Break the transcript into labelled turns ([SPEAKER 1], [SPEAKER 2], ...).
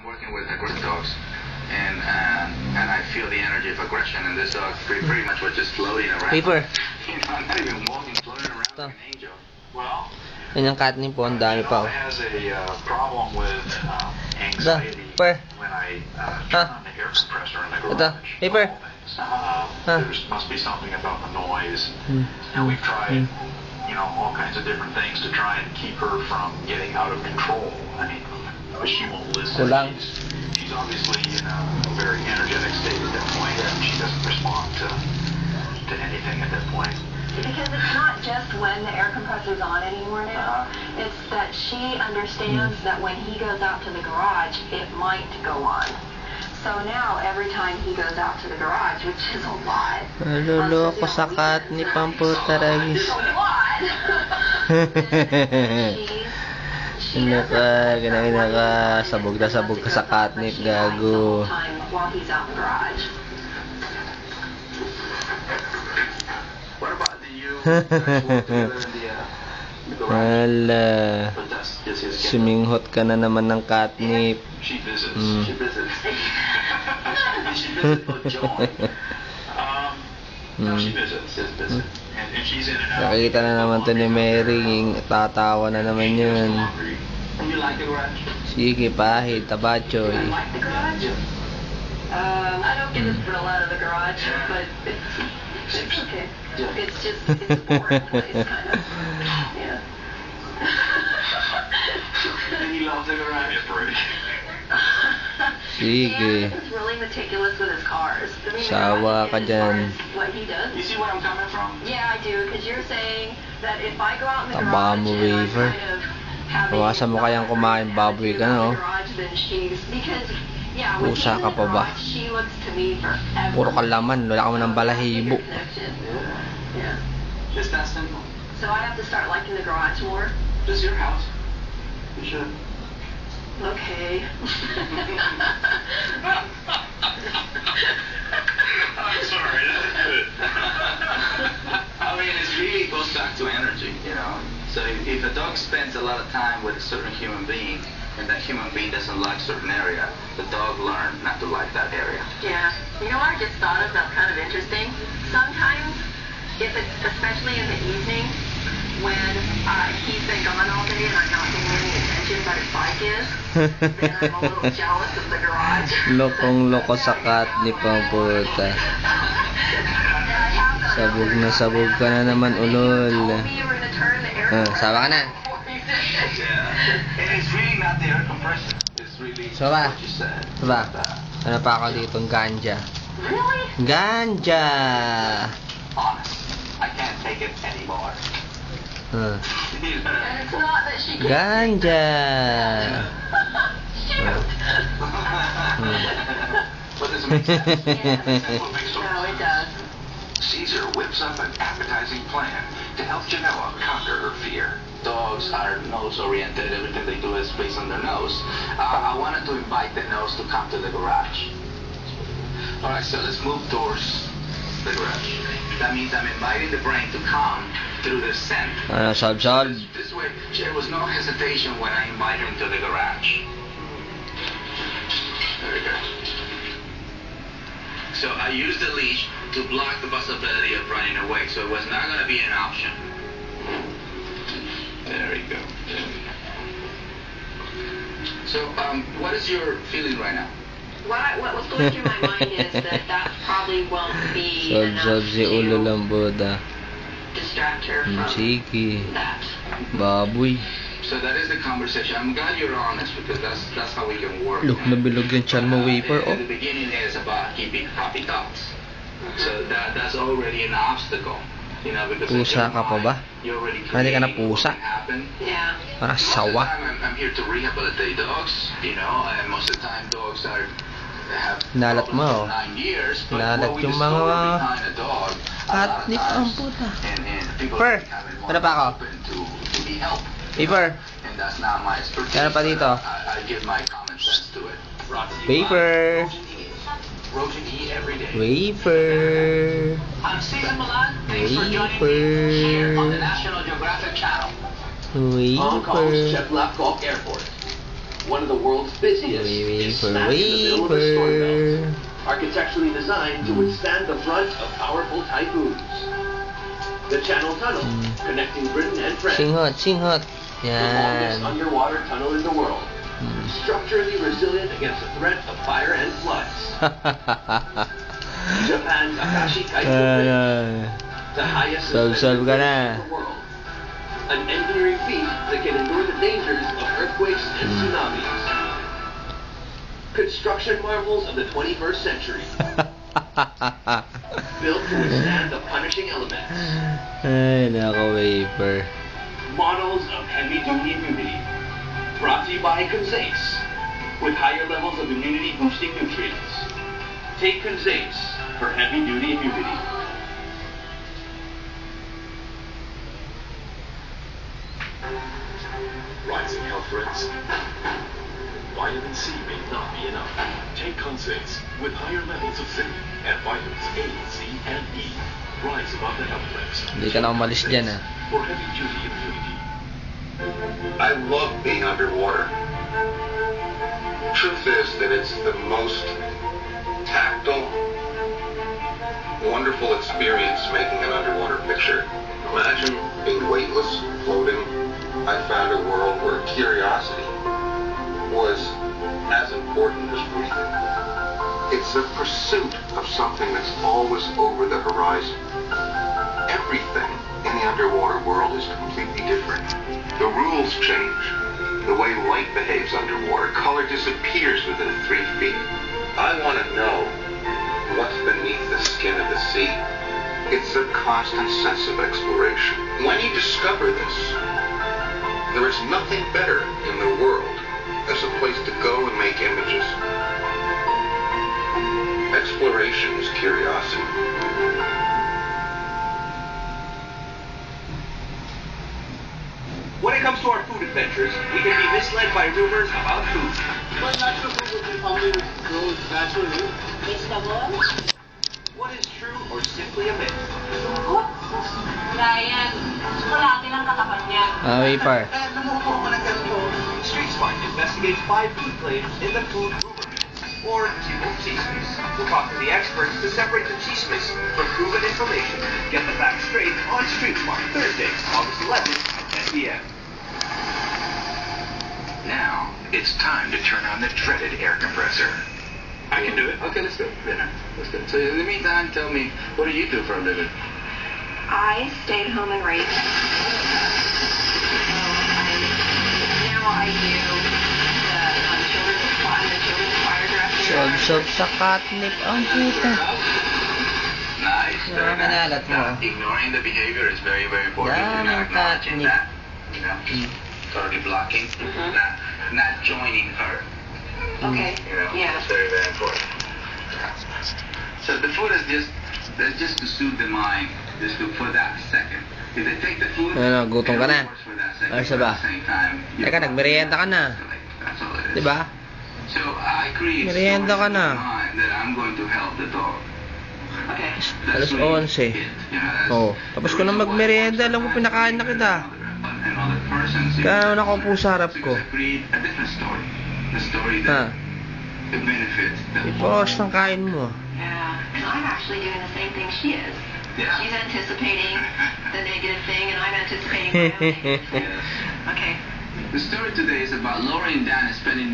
[SPEAKER 1] working with aggressive dogs, and I feel the energy of aggression, and this dog pretty much was just floating around.
[SPEAKER 2] Paper.
[SPEAKER 1] You know, not even walking, floating around like an angel. Well,
[SPEAKER 2] yan yung catnip po, ang dami pa.
[SPEAKER 1] has a problem with anxiety when I turn on the air compressor in the garage.
[SPEAKER 2] Paper.
[SPEAKER 1] There must be something about the noise, and we've tried, you know, all kinds of different things to try and keep her from getting out of control. I mean, she won't listen. She's obviously in a very energetic state at that point, and she doesn't respond to anything at that point.
[SPEAKER 3] Because it's not just when the air compressor's on anymore now. It's that she understands that when he goes out to the garage, it might go on. So now, every time he goes out to the garage, which is a lot.
[SPEAKER 2] Naluloko sa catnip ang puta rin. Sabog na sabog ka sa catnip, gago. Hala, suminghot ka na naman ng catnip.
[SPEAKER 1] She visits. She visits with joy. No, she visits. And she's in and out.
[SPEAKER 2] Nakikita na naman to ni Mary. Tatawa na naman yun.
[SPEAKER 1] And you like the garage?
[SPEAKER 2] Sige, pahid, tabachoy.
[SPEAKER 3] I like the garage. I don't get a thrill out of the garage, but it's okay. It's just, it's a boring place, kind of. Yeah.
[SPEAKER 1] And you love the garage? It's pretty.
[SPEAKER 2] Sige.
[SPEAKER 3] He's really meticulous with his cars. I mean,
[SPEAKER 2] Sawa ka dyan.
[SPEAKER 3] What he does.
[SPEAKER 1] You see where I'm coming from?
[SPEAKER 3] Yeah, I do. Because you're saying that if I go out in the
[SPEAKER 2] Taba
[SPEAKER 3] garage
[SPEAKER 2] mo,
[SPEAKER 3] and I'm
[SPEAKER 2] wafer.
[SPEAKER 3] kind of having
[SPEAKER 2] Hawasan mo kayang kumain baboy ka, no? Pusa ka pa ba? Puro kalaman. Wala ka mo ng balahibo.
[SPEAKER 3] Yeah.
[SPEAKER 1] It's that simple.
[SPEAKER 3] So I have to start liking the garage more.
[SPEAKER 1] This is your house. You should.
[SPEAKER 3] Okay.
[SPEAKER 1] I'm sorry. That's good. I mean, it really goes back to energy, you know. So if a dog spends a lot of time with a certain human being, and that human being doesn't like a certain area, the dog learns not to like that area.
[SPEAKER 3] Yeah. You know what I just thought of that's kind of interesting? Sometimes, if it's especially in the evening, when he's been gone all day and I'm not paying any attention, but his bike is, then I'm a little jealous of the garage.
[SPEAKER 2] Lokong-loko sa catnip ang puta. Sabog na sabog ka na naman, ulol. Sawa ka na. Sawa. Sawa. Ano pa ako dito? Ganja. Ganja!
[SPEAKER 1] I can't take it anymore.
[SPEAKER 2] Ganja!
[SPEAKER 1] But does it make sense?
[SPEAKER 3] No, it does.
[SPEAKER 1] Caesar whips up an appetizing plan to help Genoa conquer her fear. Dogs are nose-oriented. Everything they do is based on their nose. I wanted to invite the nose to come to the garage. Alright, so let's move towards the garage. That means I'm inviting the brain to come through the scent.
[SPEAKER 2] Solve.
[SPEAKER 1] This way, there was no hesitation when I invited him to the garage. Very good. So I used the leash to block the possibility of running away, so it was not going to be an option. There we go. So, what is your feeling right now?
[SPEAKER 3] What was going through my mind is that probably won't be enough
[SPEAKER 2] si ulo lang boda.
[SPEAKER 3] Distract her from
[SPEAKER 2] Sige.
[SPEAKER 3] that.
[SPEAKER 2] Baboy.
[SPEAKER 1] So that is the conversation. I'm glad you're honest because that's how we can work.
[SPEAKER 2] Look, nabilog yung chan mo, wafer.
[SPEAKER 1] The beginning is about keeping happy thoughts. So that's already an obstacle. You know, because
[SPEAKER 2] Pusa ka pa ba? Hindi ka na pusa?
[SPEAKER 3] Yeah.
[SPEAKER 2] Para sawa.
[SPEAKER 1] I'm here to rehabilitate dogs. You know, and most of the time dogs have
[SPEAKER 2] Nalat mo.
[SPEAKER 1] 9 years.
[SPEAKER 2] Nalat yung mga catnip ang puta. Per, ano pa ako? Paper. Kaya pa dito. Paper. Wafer. Wafer.
[SPEAKER 4] one of the world's busiest, is smack in the middle of the storm belt. Architecturally designed to withstand the brunt of powerful typhoons. The Channel Tunnel, connecting Britain and France.
[SPEAKER 2] Singhot.
[SPEAKER 4] The longest
[SPEAKER 2] Yan.
[SPEAKER 4] underwater tunnel in the world. Structurally resilient against the threat of fire and floods. Japan's Akashi Kaito Bridge, the highest suspended bridge in the world. An engineering feat that can endure the dangers of earthquakes and tsunamis. Construction marvels of the 21st century. Built to withstand the punishing elements.
[SPEAKER 2] Ay, naka-wafer.
[SPEAKER 4] Models of heavy-duty immunity. Brought to you by Conzace, with higher levels of immunity-boosting nutrients. Take Conzace for heavy-duty immunity.
[SPEAKER 5] Rising health threats? Vitamin C may not be enough. Take Conzace with higher levels of zinc and vitamins A, C, and E. Rise above the health threats.
[SPEAKER 2] Hindi ka na umalis dyan, ah.
[SPEAKER 5] For heavy-duty immunity.
[SPEAKER 1] I love being underwater. Truth is that it's the most tactile, wonderful experience making an underwater picture. Imagine being weightless, floating. I found a world where curiosity was as important as breathing. It's the pursuit of something that's always over the horizon. Everything in the underwater world is completely different. The rules change. The way light behaves underwater, color disappears within 3 feet. I want to know what's beneath the skin of the sea. It's a constant sense of exploration. When you discover this, there is nothing better in the world as a place to go and make images. Exploration is curiosity.
[SPEAKER 4] When it comes to our food adventures, we can be misled by rumors about food.
[SPEAKER 6] But natural food will be only grows naturally.
[SPEAKER 3] Vegetable?
[SPEAKER 4] What is true or simply a myth?
[SPEAKER 3] Ryan, tsokolate lang katapat niyan.
[SPEAKER 2] Ah, wafer.
[SPEAKER 6] Lumupo ako ng ganito.
[SPEAKER 4] Street Smart investigates 5 food claims in the food rumor myths, or typical chismes. We'll talk to the experts to separate the chismes from proven information. Get the facts straight on Street Smart, Thursday, August 11th at 10 p.m.
[SPEAKER 1] Now, it's time to turn on the dreaded air compressor.
[SPEAKER 4] I can do it.
[SPEAKER 1] Okay, let's go. Let's go. So in the meantime, tell me, what do you do for a living?
[SPEAKER 3] I stayed home and raised. Now I do the children's choir director.
[SPEAKER 2] Sob sa catnip. Ang puta.
[SPEAKER 1] Nice. Very nice.
[SPEAKER 2] Nakakanalat mo.
[SPEAKER 1] Now, ignoring the behavior is very, very important.
[SPEAKER 2] Yeah,
[SPEAKER 1] You're not acknowledging
[SPEAKER 2] catnip.
[SPEAKER 1] that. You know, just totally blocking. Not joining her.
[SPEAKER 3] Okay.
[SPEAKER 1] You know,
[SPEAKER 3] Yeah.
[SPEAKER 1] that's very, very important. So the food is just to soothe the mind, just to for that second. If they take the food,
[SPEAKER 2] Ano, gutom ka na?
[SPEAKER 1] it works for that second,
[SPEAKER 2] Ayos na
[SPEAKER 1] but
[SPEAKER 2] ba?
[SPEAKER 1] at the same time,
[SPEAKER 2] Teka, nagmerienda ka na.
[SPEAKER 1] That's all it is.
[SPEAKER 2] Diba?
[SPEAKER 1] So I create
[SPEAKER 2] Merienda ka
[SPEAKER 1] stories in
[SPEAKER 2] na.
[SPEAKER 1] my mind that I'm going to help the dog.
[SPEAKER 3] Okay.
[SPEAKER 1] That's
[SPEAKER 2] Alas
[SPEAKER 1] really
[SPEAKER 2] 11.
[SPEAKER 1] it. You know,
[SPEAKER 2] Oh, tapos ko na magmerienda, alam ko pinakain na kita. Kaya naman ako po sa harap ko.
[SPEAKER 1] Because I create a different story. The story
[SPEAKER 2] Ha?
[SPEAKER 1] that it benefits the
[SPEAKER 2] Iporos ng kain mo.
[SPEAKER 3] Yeah. And I'm actually doing the same thing she is.
[SPEAKER 1] Yeah.
[SPEAKER 3] She's anticipating the negative thing, and I'm anticipating my own negative thing.
[SPEAKER 1] Yes.
[SPEAKER 3] Okay.
[SPEAKER 1] The story today is about lowering down and spending